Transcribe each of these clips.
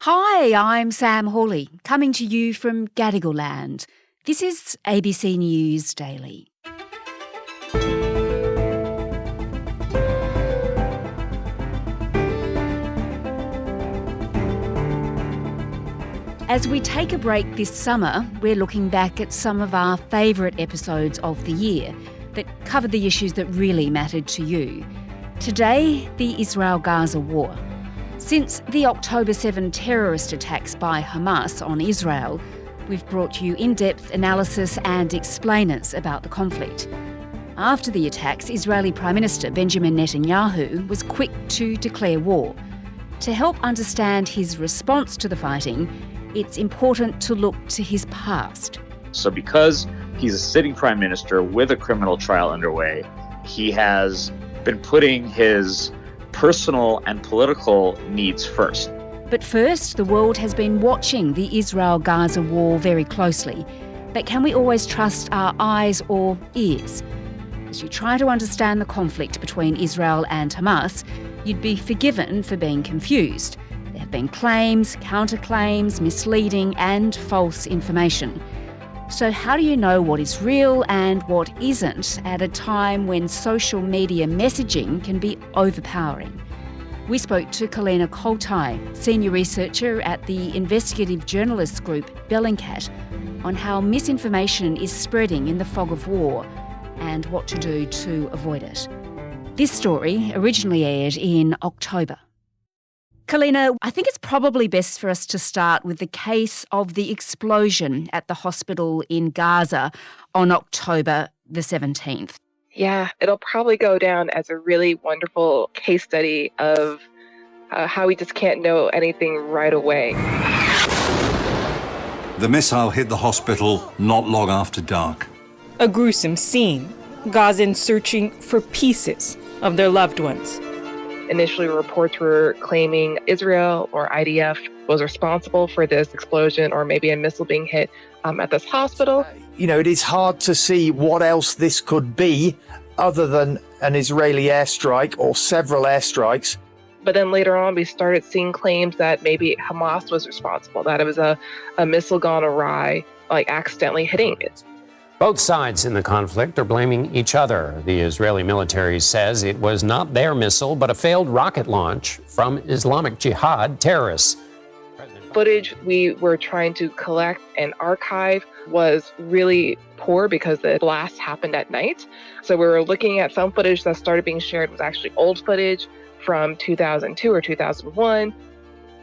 Hi, I'm Sam Hawley, coming to you from Gadigal land. This is ABC News Daily. As we take a break this summer, we're looking back at some of our favourite episodes of the year that covered the issues that really mattered to you. Today, the Israel-Gaza war. Since the October 7 terrorist attacks by Hamas on Israel, we've brought you in-depth analysis and explainers about the conflict. After the attacks, Israeli Prime Minister Benjamin Netanyahu was quick to declare war. To help understand his response to the fighting, it's important to look to his past. So because he's a sitting prime minister with a criminal trial underway, he has been putting his personal and political needs first. But first, the world has been watching the Israel-Gaza war very closely. But can we always trust our eyes or ears? As you try to understand the conflict between Israel and Hamas, you'd be forgiven for being confused. There have been claims, counterclaims, misleading and false information. So how do you know what is real and what isn't at a time when social media messaging can be overpowering? We spoke to Kolina Koltai, senior researcher at the investigative journalists group Bellingcat, on how misinformation is spreading in the fog of war and what to do to avoid it. This story originally aired in October. Kolina, I think it's probably best for us to start with the case of the explosion at the hospital in Gaza on October the 17th. Yeah, it'll probably go down as a really wonderful case study of how we just can't know anything right away. The missile hit the hospital not long after dark. A gruesome scene, Gazans searching for pieces of their loved ones. Initially, reports were claiming Israel or IDF was responsible for this explosion or maybe a missile being hit at this hospital. You know, it is hard to see what else this could be other than an Israeli airstrike or several airstrikes. But then later on, we started seeing claims that maybe Hamas was responsible, that it was a missile gone awry, like accidentally hitting it. Both sides in the conflict are blaming each other. The Israeli military says it was not their missile, but a failed rocket launch from Islamic Jihad terrorists. Footage we were trying to collect and archive was really poor because the blast happened at night. So we were looking at some footage that started being shared was actually old footage from 2002 or 2001.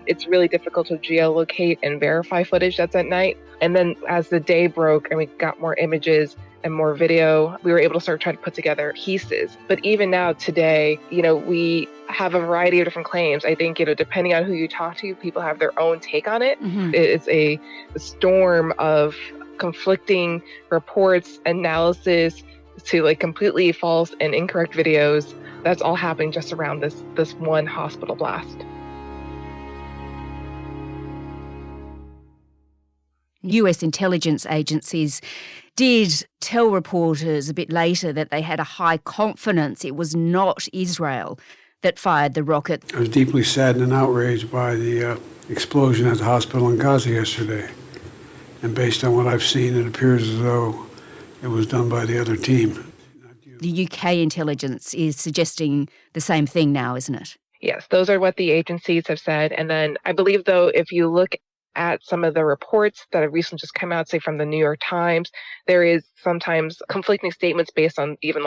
It's really difficult to geolocate and verify footage that's at night. And then as the day broke and we got more images and more video, we were able to start trying to put together pieces. But even now today, we have a variety of different claims. I think, depending on who you talk to, people have their own take on it. Mm-hmm. It's a storm of conflicting reports, analysis to completely false and incorrect videos. That's all happening just around this one hospital blast. US intelligence agencies did tell reporters a bit later that they had a high confidence it was not Israel that fired the rocket. I was deeply saddened and outraged by the explosion at the hospital in Gaza yesterday. And based on what I've seen, it appears as though it was done by the other team. The UK intelligence is suggesting the same thing now, isn't it? Yes, those are what the agencies have said. And then I believe, though, if you look at some of the reports that have recently just come out, say from the New York Times, there is sometimes conflicting statements based on even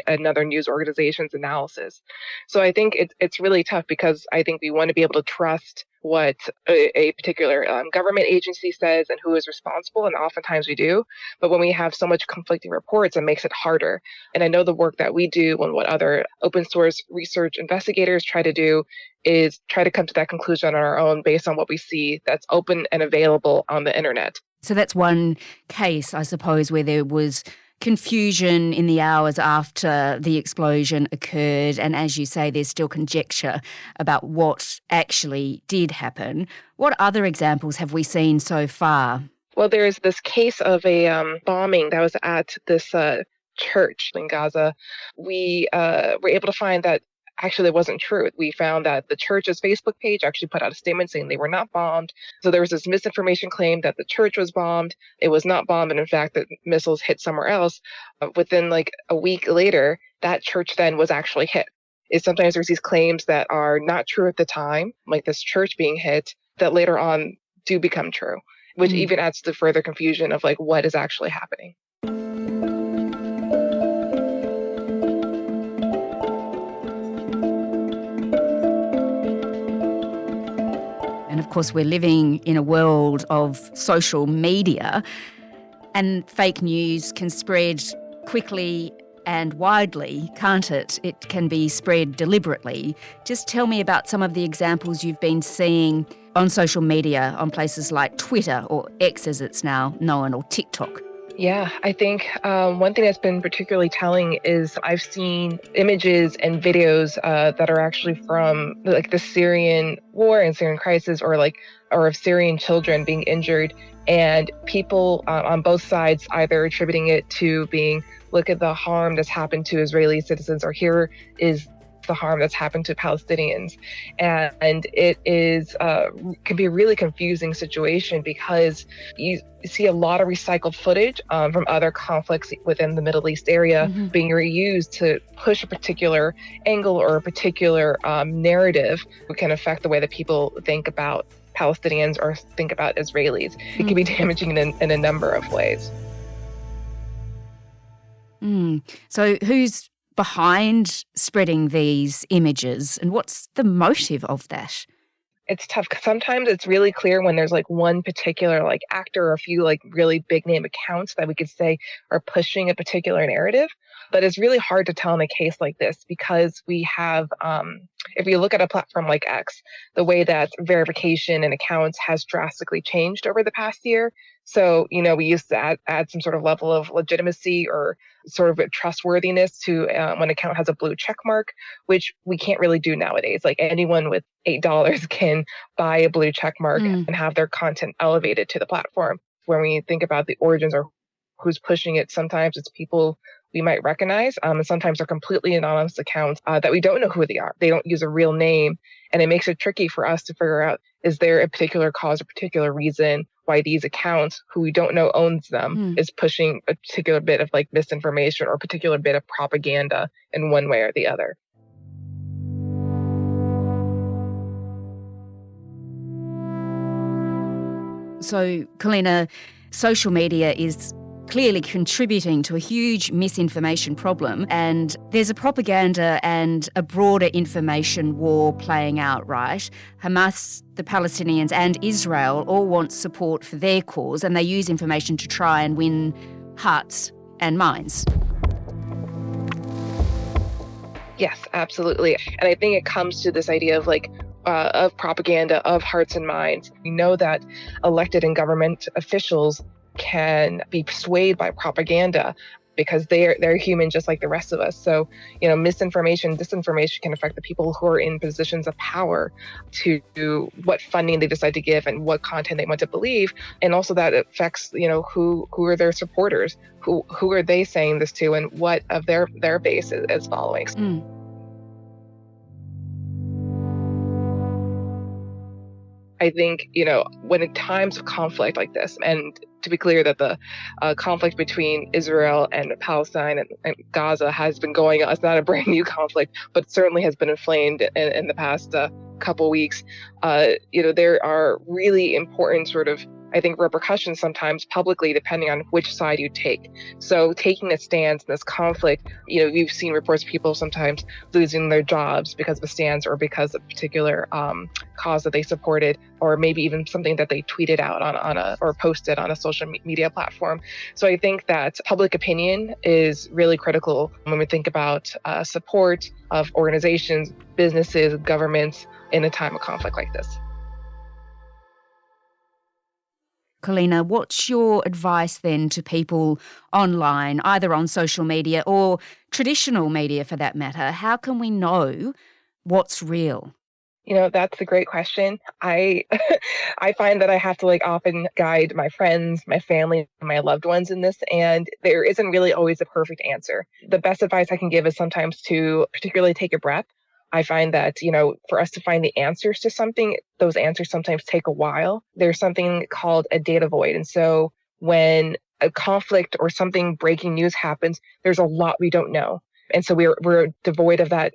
another news organization's analysis. So I think it's really tough because I think we want to be able to trust what a particular government agency says and who is responsible, and oftentimes we do. But when we have so much conflicting reports, it makes it harder. And I know the work that we do and what other open source research investigators try to do is try to come to that conclusion on our own based on what we see that's open and available on the internet. So that's one case, I suppose, where there was confusion in the hours after the explosion occurred. And as you say, there's still conjecture about what actually did happen. What other examples have we seen so far? Well, there's this case of a bombing that was at this church in Gaza. We were able to find that actually that wasn't true. We found that the church's Facebook page actually put out a statement saying they were not bombed. So there was this misinformation claim that the church was bombed. It was not bombed, and in fact, the missiles hit somewhere else. Within like a week later, that church then was actually hit. Is sometimes there's these claims that are not true at the time, like this church being hit, that later on do become true, which even adds to further confusion of like what is actually happening. And of course, we're living in a world of social media, and fake news can spread quickly and widely, can't it? It can be spread deliberately. Just tell me about some of the examples you've been seeing on social media, on places like Twitter, or X as it's now known, or TikTok. Yeah, I think one thing that's been particularly telling is I've seen images and videos that are actually from like the Syrian war and Syrian crisis, or of Syrian children being injured, and people on both sides either attributing it to being, look at the harm that's happened to Israeli citizens, or here is the harm that's happened to Palestinians. And it is can be a really confusing situation because you see a lot of recycled footage from other conflicts within the Middle East area being reused to push a particular angle or a particular narrative that can affect the way that people think about Palestinians or think about Israelis. It can be damaging in a number of ways. So who's behind spreading these images, and what's the motive of that? It's tough because sometimes it's really clear when there's like one particular like actor or a few like really big name accounts that we could say are pushing a particular narrative. But it's really hard to tell in a case like this because we have, if you look at a platform like X, the way that verification and accounts has drastically changed over the past year. So, we used to add some sort of level of legitimacy or sort of trustworthiness to when an account has a blue check mark, which we can't really do nowadays. Like anyone with $8 can buy a blue check mark and have their content elevated to the platform. When we think about the origins or who's pushing it, sometimes it's people we might recognize, and sometimes they're completely anonymous accounts that we don't know who they are. They don't use a real name, and it makes it tricky for us to figure out, is there a particular cause or particular reason why these accounts, who we don't know owns them, is pushing a particular bit of like misinformation or a particular bit of propaganda in one way or the other. So, Kolina, social media is clearly contributing to a huge misinformation problem, and there's a propaganda and a broader information war playing out, right? Hamas, the Palestinians and Israel all want support for their cause, and they use information to try and win hearts and minds. Yes, absolutely. And I think it comes to this idea of of propaganda, of hearts and minds. We know that elected and government officials can be swayed by propaganda because they're human just like the rest of us. So, misinformation, disinformation can affect the people who are in positions of power to what funding they decide to give and what content they want to believe. And also that affects, who are their supporters, who are they saying this to, and what of their base is following. I think, when in times of conflict like this, and to be clear that the conflict between Israel and Palestine and Gaza has been going on, it's not a brand new conflict, but certainly has been inflamed in the past couple weeks. There are really important sort of, I think, repercussions sometimes publicly, depending on which side you take. So taking a stance in this conflict, you've seen reports of people sometimes losing their jobs because of a stance or because of a particular cause that they supported, or maybe even something that they tweeted out or posted on a social media platform. So I think that public opinion is really critical when we think about support of organizations, businesses, governments in a time of conflict like this. Kolina, what's your advice then to people online, either on social media or traditional media for that matter? How can we know what's real? That's a great question. I find that I have to often guide my friends, my family, my loved ones in this, and there isn't really always a perfect answer. The best advice I can give is sometimes to particularly take a breath I find that, for us to find the answers to something, those answers sometimes take a while. There's something called a data void. And so when a conflict or something breaking news happens, there's a lot we don't know. And so we're devoid of that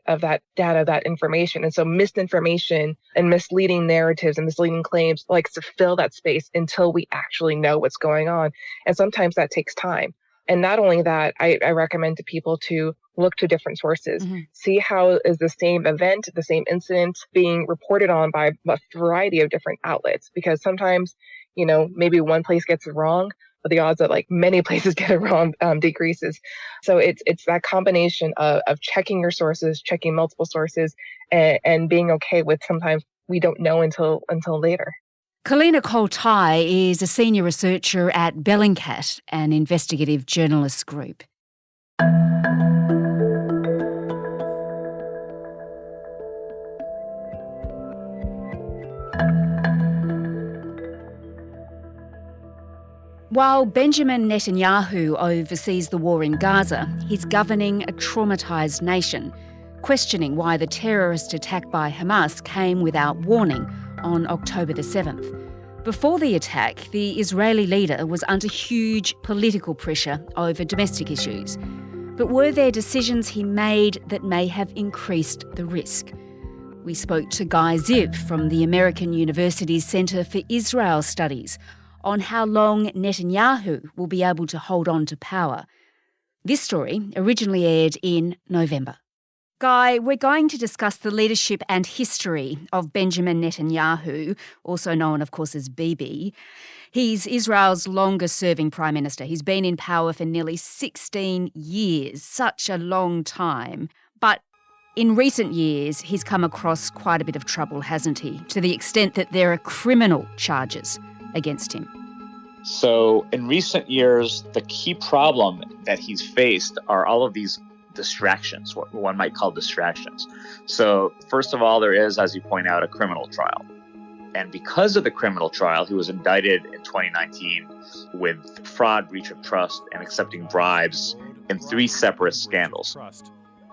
data, that information. And so misinformation and misleading narratives and misleading claims likes to fill that space until we actually know what's going on. And sometimes that takes time. And not only that, I recommend to people to look to different sources, see how is the same event, the same incident being reported on by a variety of different outlets. Because sometimes, maybe one place gets it wrong, but the odds that many places get it wrong decreases. So it's that combination of checking your sources, checking multiple sources, and being okay with sometimes we don't know until later. Kolina Koltai is a senior researcher at Bellingcat, an investigative journalist group. While Benjamin Netanyahu oversees the war in Gaza, he's governing a traumatised nation, questioning why the terrorist attack by Hamas came without warning on October the 7th. Before the attack, the Israeli leader was under huge political pressure over domestic issues. But were there decisions he made that may have increased the risk? We spoke to Guy Ziv from the American University's Centre for Israel Studies on how long Netanyahu will be able to hold on to power. This story originally aired in November. Guy, we're going to discuss the leadership and history of Benjamin Netanyahu, also known, of course, as Bibi. He's Israel's longest-serving prime minister. He's been in power for nearly 16 years, such a long time. But in recent years, he's come across quite a bit of trouble, hasn't he? To the extent that there are criminal charges against him. So in recent years, the key problem that he's faced are all of these distractions, what one might call distractions. So first of all, there is, as you point out, a criminal trial. And because of the criminal trial, he was indicted in 2019 with fraud, breach of trust, and accepting bribes in 3 separate scandals.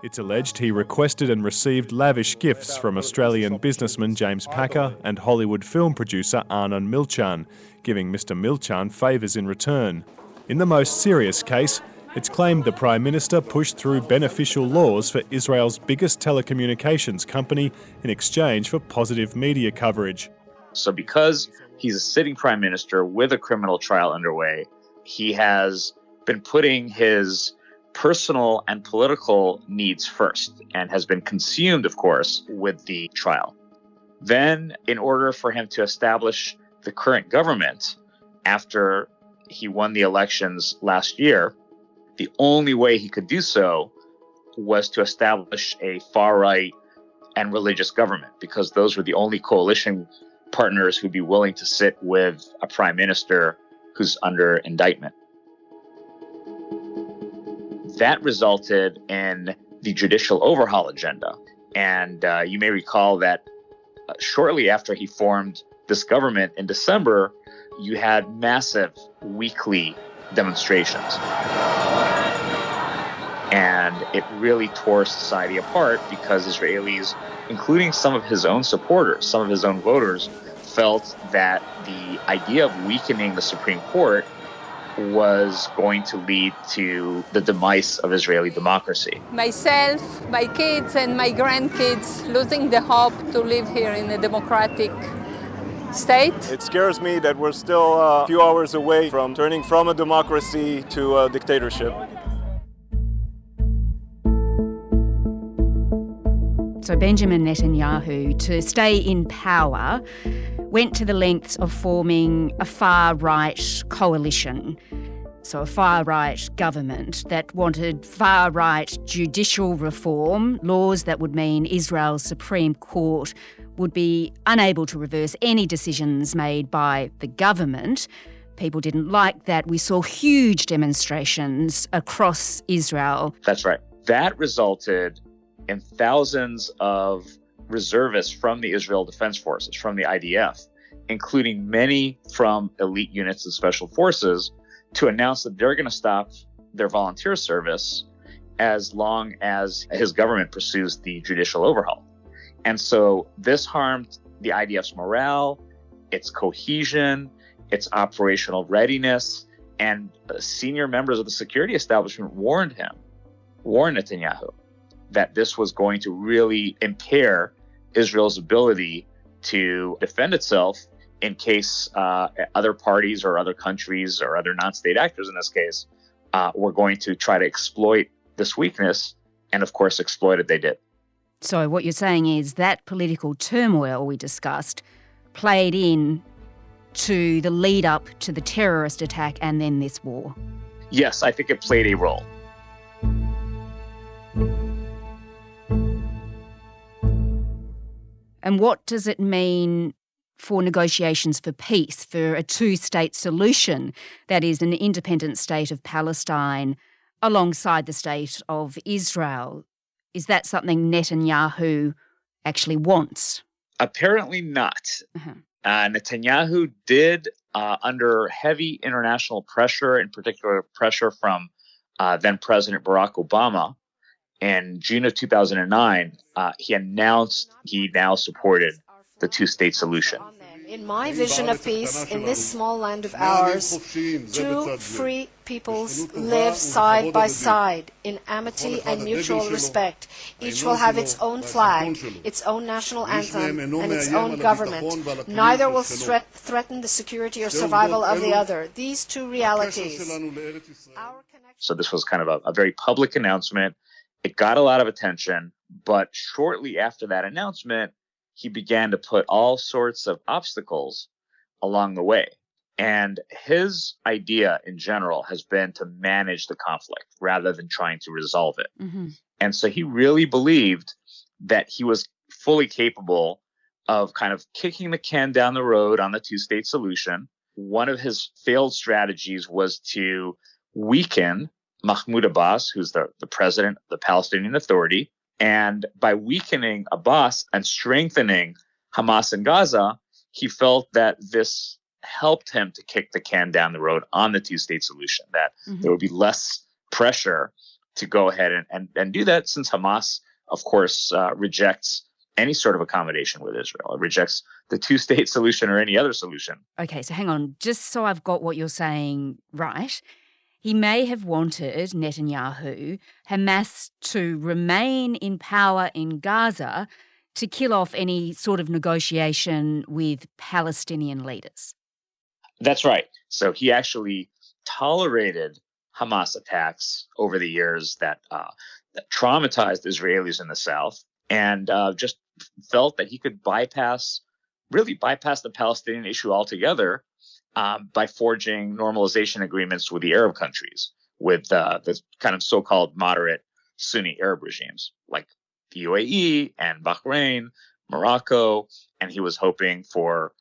It's alleged he requested and received lavish gifts from Australian businessman James Packer and Hollywood film producer Arnon Milchan, giving Mr Milchan favours in return. In the most serious case, it's claimed the Prime Minister pushed through beneficial laws for Israel's biggest telecommunications company in exchange for positive media coverage. So because he's a sitting Prime Minister with a criminal trial underway, he has been putting his personal and political needs first and has been consumed, of course, with the trial. Then, in order for him to establish the current government after he won the elections last year, the only way he could do so was to establish a far-right and religious government, because those were the only coalition partners who'd be willing to sit with a prime minister who's under indictment. That resulted in the judicial overhaul agenda. And you may recall that shortly after he formed this government in December, you had massive weekly demonstrations. And it really tore society apart because Israelis, including some of his own supporters, some of his own voters, felt that the idea of weakening the Supreme Court was going to lead to the demise of Israeli democracy. Myself, my kids, and my grandkids losing the hope to live here in a democratic state. It scares me that we're still a few hours away from turning from a democracy to a dictatorship. So Benjamin Netanyahu, to stay in power, went to the lengths of forming a far-right coalition. So a far-right government that wanted far-right judicial reform, laws that would mean Israel's Supreme Court would be unable to reverse any decisions made by the government. People didn't like that. We saw huge demonstrations across Israel. That's right. That resulted in thousands of reservists from the Israel Defense Forces, from the IDF, including many from elite units of special forces, to announce that they're going to stop their volunteer service as long as his government pursues the judicial overhaul. And so this harmed the IDF's morale, its cohesion, its operational readiness, and senior members of the security establishment warned Netanyahu, that this was going to really impair Israel's ability to defend itself in case other parties or other countries or other non-state actors in this case were going to try to exploit this weakness. And of course, exploited they did. So what you're saying is that political turmoil we discussed played in to the lead up to the terrorist attack and then this war. Yes, I think it played a role. And what does it mean for negotiations for peace, for a two-state solution, that is an independent state of Palestine alongside the state of Israel? Is that something Netanyahu actually wants? Apparently not. Netanyahu did, under heavy international pressure, in particular pressure from then President Barack Obama, in June of 2009, he announced he now supported the two-state solution. In my vision of peace, in this small land of ours, two free peoples live side by side in amity and mutual respect. Each will have its own flag, its own national anthem, and its own government. Neither will threaten the security or survival of the other. These two realities. So this was kind of a very public announcement. It got a lot of attention, but shortly after that announcement, he began to put all sorts of obstacles along the way. And his idea in general has been to manage the conflict rather than trying to resolve it. And so he really believed that he was fully capable of kind of kicking the can down the road on the two-state solution. One of his failed strategies was to weaken Mahmoud Abbas, who's the president of the Palestinian Authority. And by weakening Abbas and strengthening Hamas in Gaza, he felt that this helped him to kick the can down the road on the two-state solution, that there would be less pressure to go ahead and do that, since Hamas, of course, rejects any sort of accommodation with Israel. It rejects the two-state solution or any other solution. Okay, so hang on. Just so I've got what you're saying right, he may have wanted, Netanyahu, Hamas to remain in power in Gaza to kill off any sort of negotiation with Palestinian leaders. That's right. So he actually tolerated Hamas attacks over the years that traumatized Israelis in the south, and just felt that he could bypass the Palestinian issue altogether by forging normalization agreements with the Arab countries, with the kind of so-called moderate Sunni Arab regimes like the UAE and Bahrain, Morocco, and he was hoping for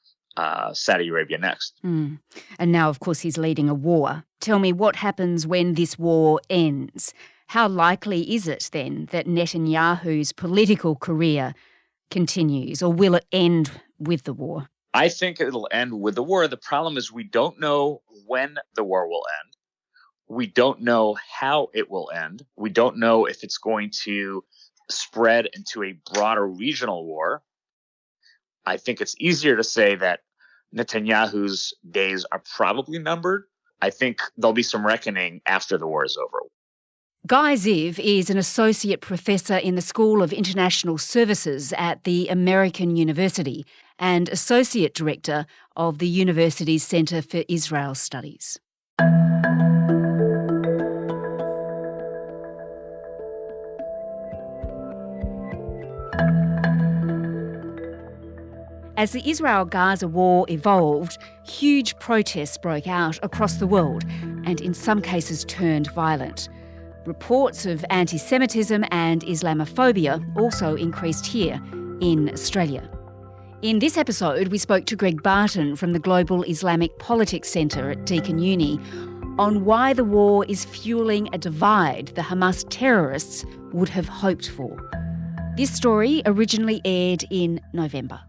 Saudi Arabia next. And now, of course, he's leading a war. Tell me, what happens when this war ends? How likely is it then that Netanyahu's political career continues, or will it end with the war? I think it'll end with the war. The problem is we don't know when the war will end. We don't know how it will end. We don't know if it's going to spread into a broader regional war. I think it's easier to say that Netanyahu's days are probably numbered. I think there'll be some reckoning after the war is over. Guy Ziv is an associate professor in the School of International Services at the American University and associate director of the university's Centre for Israel Studies. As the Israel-Gaza war evolved, huge protests broke out across the world and in some cases turned violent. Reports of anti-Semitism and Islamophobia also increased here in Australia. In this episode, we spoke to Greg Barton from the Global Islamic Politics Centre at Deakin Uni on why the war is fueling a divide the Hamas terrorists would have hoped for. This story originally aired in November.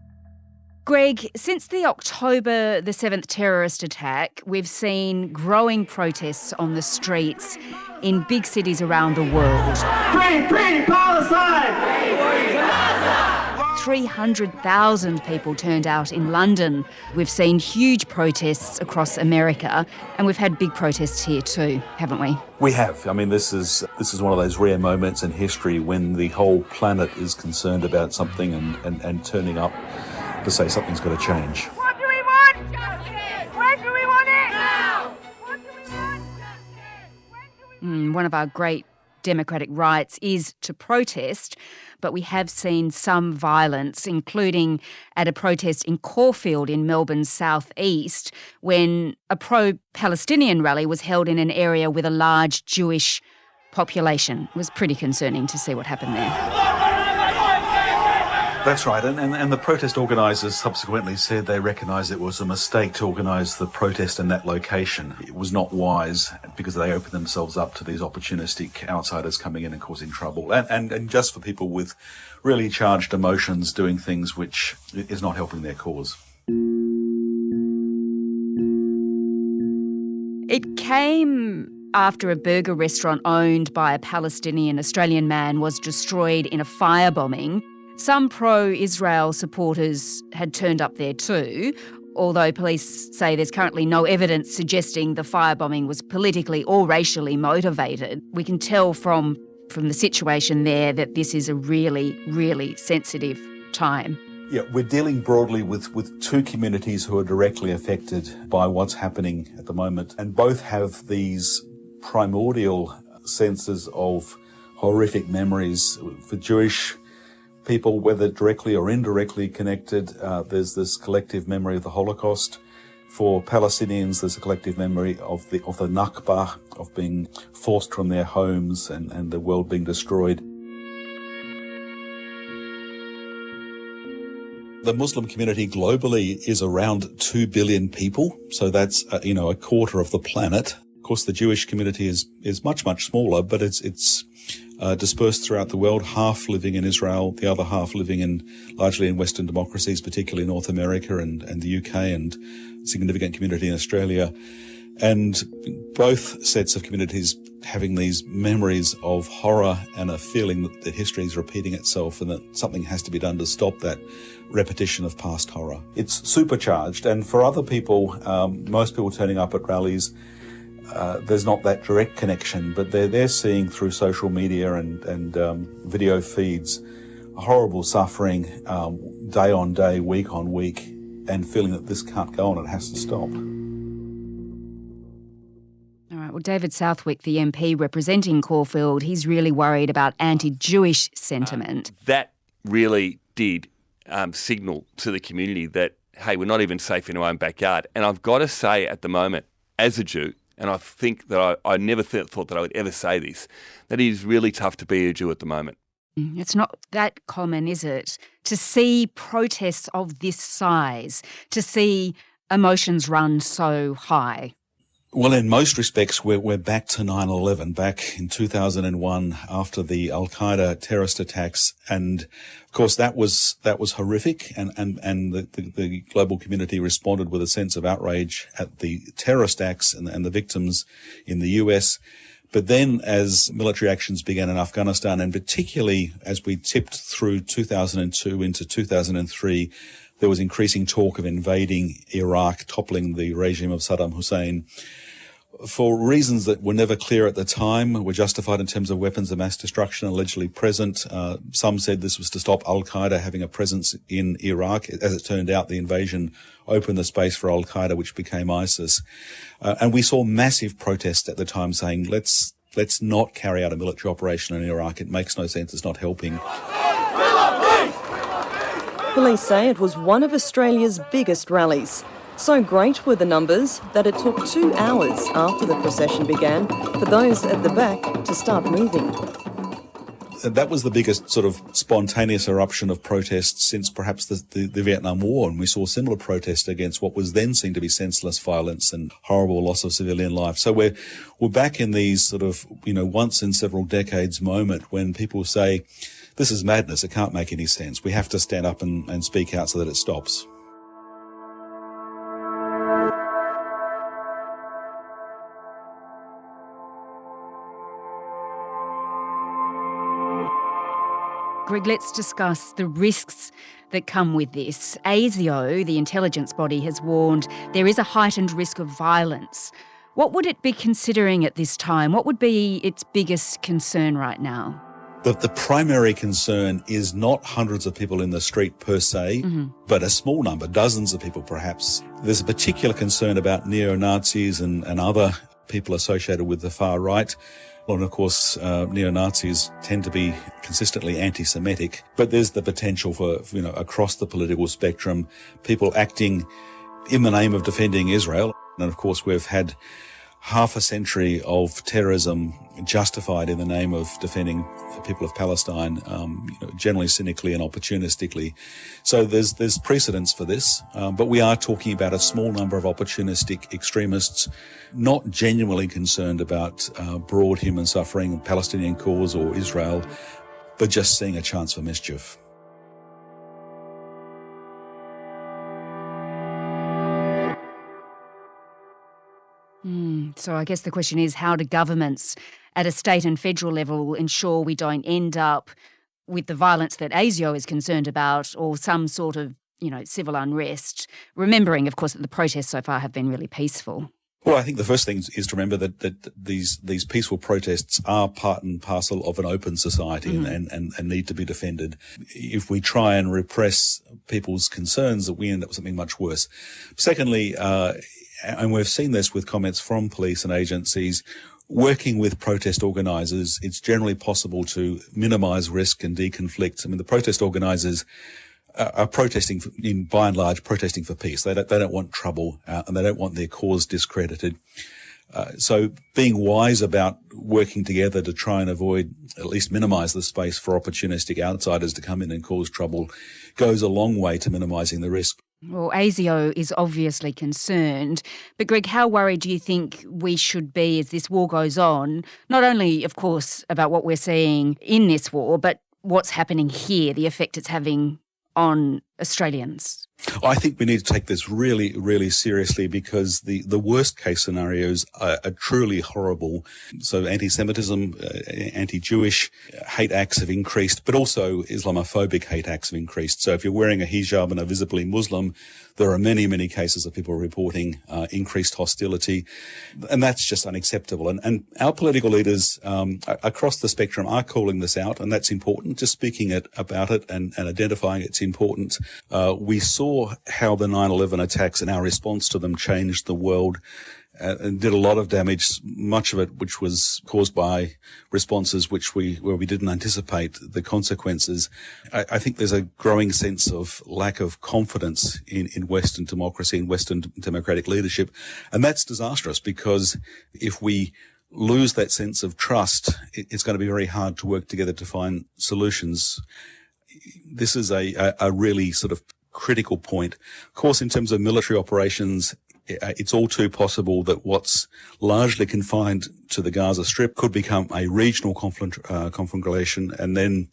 Greg, since the October the 7th terrorist attack, we've seen growing protests on the streets in big cities around the world. Free Palestine! Free Gaza! 300,000 people turned out in London. We've seen huge protests across America, and we've had big protests here too, haven't we? We have. I mean, this is one of those rare moments in history when the whole planet is concerned about something and turning up to say something's got to change. What do we want? Justice! When do we want it? Now! What do we want? Justice! One of our great democratic rights is to protest, but we have seen some violence, including at a protest in Caulfield in Melbourne's southeast, when a pro-Palestinian rally was held in an area with a large Jewish population. It was pretty concerning to see what happened there. That's right, and the protest organisers subsequently said they recognised it was a mistake to organise the protest in that location. It was not wise because they opened themselves up to these opportunistic outsiders coming in and causing trouble, and just for people with really charged emotions doing things which is not helping their cause. It came after a burger restaurant owned by a Palestinian-Australian man was destroyed in a firebombing. Some pro-Israel supporters had turned up there too, although police say there's currently no evidence suggesting the firebombing was politically or racially motivated. We can tell from the situation there that this is a really, really sensitive time. Yeah, we're dealing broadly with two communities who are directly affected by what's happening at the moment, and both have these primordial senses of horrific memories. For Jewish people, whether directly or indirectly connected, there's this collective memory of the Holocaust. For Palestinians, there's a collective memory of the Nakba, of being forced from their homes and the world being destroyed. The Muslim community globally is around 2 billion people, so that's a quarter of the planet. Of course, the Jewish community is much, much smaller, but it's dispersed throughout the world, half living in Israel, the other half living largely in Western democracies, particularly North America and the UK, and a significant community in Australia. And both sets of communities having these memories of horror and a feeling that the history is repeating itself and that something has to be done to stop that repetition of past horror. It's supercharged, and for other people, most people turning up at rallies, there's not that direct connection, but they're seeing through social media and video feeds horrible suffering day on day, week on week, and feeling that this can't go on, it has to stop. All right, well, David Southwick, the MP representing Caulfield, he's really worried about anti-Jewish sentiment. That really did signal to the community that, hey, we're not even safe in our own backyard. And I've got to say at the moment, as a Jew, and I think that I never thought that I would ever say this, that it is really tough to be a Jew at the moment. It's not that common, is it, to see protests of this size, to see emotions run so high? Well, in most respects, we're back to 9/11, back in 2001 after the Al-Qaeda terrorist attacks. And of course, that was horrific. And the global community responded with a sense of outrage at the terrorist acts and the victims in the US. But then as military actions began in Afghanistan, and particularly as we tipped through 2002 into 2003, there was increasing talk of invading Iraq, toppling the regime of Saddam Hussein. For reasons that were never clear at the time, were justified in terms of weapons of mass destruction allegedly present. Some said this was to stop Al-Qaeda having a presence in Iraq. As it turned out, the invasion opened the space for Al-Qaeda, which became ISIS. And we saw massive protests at the time saying, let's not carry out a military operation in Iraq. It makes no sense. It's not helping. Police say it was one of Australia's biggest rallies. So great were the numbers that it took 2 hours after the procession began for those at the back to start moving. That was the biggest sort of spontaneous eruption of protests since perhaps the Vietnam War, and we saw similar protests against what was then seen to be senseless violence and horrible loss of civilian life. So we're back in these sort of, once in several decades moment when people say, this is madness, it can't make any sense. We have to stand up and speak out so that it stops. Greg, let's discuss the risks that come with this. ASIO, the intelligence body, has warned there is a heightened risk of violence. What would it be considering at this time? What would be its biggest concern right now? The primary concern is not hundreds of people in the street per se, but a small number, dozens of people perhaps. There's a particular concern about neo-Nazis and other people associated with the far right. Well, and of course, neo-Nazis tend to be consistently anti-Semitic, but there's the potential for, across the political spectrum, people acting in the name of defending Israel. And of course, we've had half a century of terrorism justified in the name of defending the people of Palestine, generally cynically and opportunistically. So there's precedence for this, but we are talking about a small number of opportunistic extremists, not genuinely concerned about broad human suffering, Palestinian cause or Israel, but just seeing a chance for mischief. So I guess the question is, how do governments at a state and federal level ensure we don't end up with the violence that ASIO is concerned about, or some sort of, civil unrest, remembering, of course, that the protests so far have been really peaceful? Well, I think the first thing is to remember that these peaceful protests are part and parcel of an open society and need to be defended. If we try and repress people's concerns, we end up with something much worse. Secondly, and we've seen this with comments from police and agencies, working with protest organisers, it's generally possible to minimise risk and deconflict. I mean, the protest organisers are protesting, by and large, protesting for peace. They don't want trouble, and they don't want their cause discredited. So being wise about working together to try and avoid, at least minimise the space for opportunistic outsiders to come in and cause trouble goes a long way to minimising the risk. Well, ASIO is obviously concerned. But Greg, how worried do you think we should be as this war goes on? Not only, of course, about what we're seeing in this war, but what's happening here, the effect it's having on Australians? I think we need to take this really, really seriously, because the worst case scenarios are truly horrible. So anti-Semitism, anti-Jewish hate acts have increased, but also Islamophobic hate acts have increased. So if you're wearing a hijab and are visibly Muslim, there are many, many cases of people reporting increased hostility, and that's just unacceptable. And our political leaders across the spectrum are calling this out, and that's important. Just speaking about it and identifying it's important. We saw how the 9/11 attacks and our response to them changed the world and did a lot of damage, much of it which was caused by responses where we didn't anticipate the consequences. I think there's a growing sense of lack of confidence in Western democracy and Western democratic leadership, and that's disastrous, because if we lose that sense of trust, it's going to be very hard to work together to find solutions. This is a really sort of critical point. Of course, in terms of military operations, it's all too possible that what's largely confined to the Gaza Strip could become a regional conflagration, and then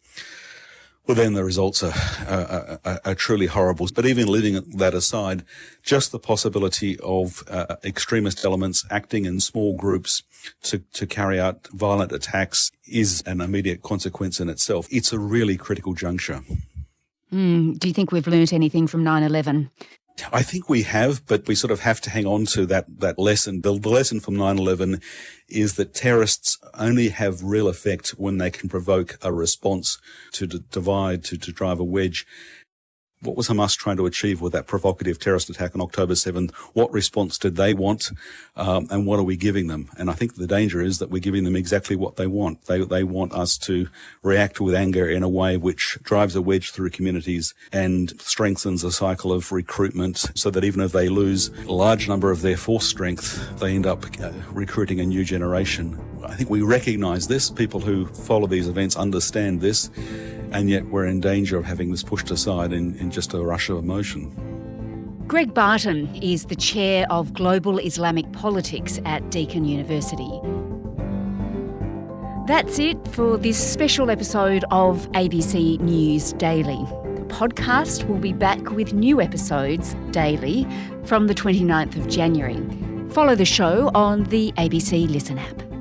the results are truly horrible. But even leaving that aside, just the possibility of extremist elements acting in small groups to carry out violent attacks is an immediate consequence in itself. It's a really critical juncture. Do you think we've learnt anything from 9/11? I think we have, but we sort of have to hang on to that lesson. The lesson from 9/11 is that terrorists only have real effect when they can provoke a response to divide, to drive a wedge. What was Hamas trying to achieve with that provocative terrorist attack on October 7th? What response did they want? And what are we giving them? And I think the danger is that we're giving them exactly what they want. They want us to react with anger in a way which drives a wedge through communities and strengthens a cycle of recruitment, so that even if they lose a large number of their force strength, they end up recruiting a new generation. I think we recognise this. People who follow these events understand this, and yet we're in danger of having this pushed aside in just a rush of emotion. Greg Barton is the chair of Global Islamic Politics at Deakin University. That's it for this special episode of ABC News Daily. The podcast will be back with new episodes daily from the 29th of January. Follow the show on the ABC Listen app.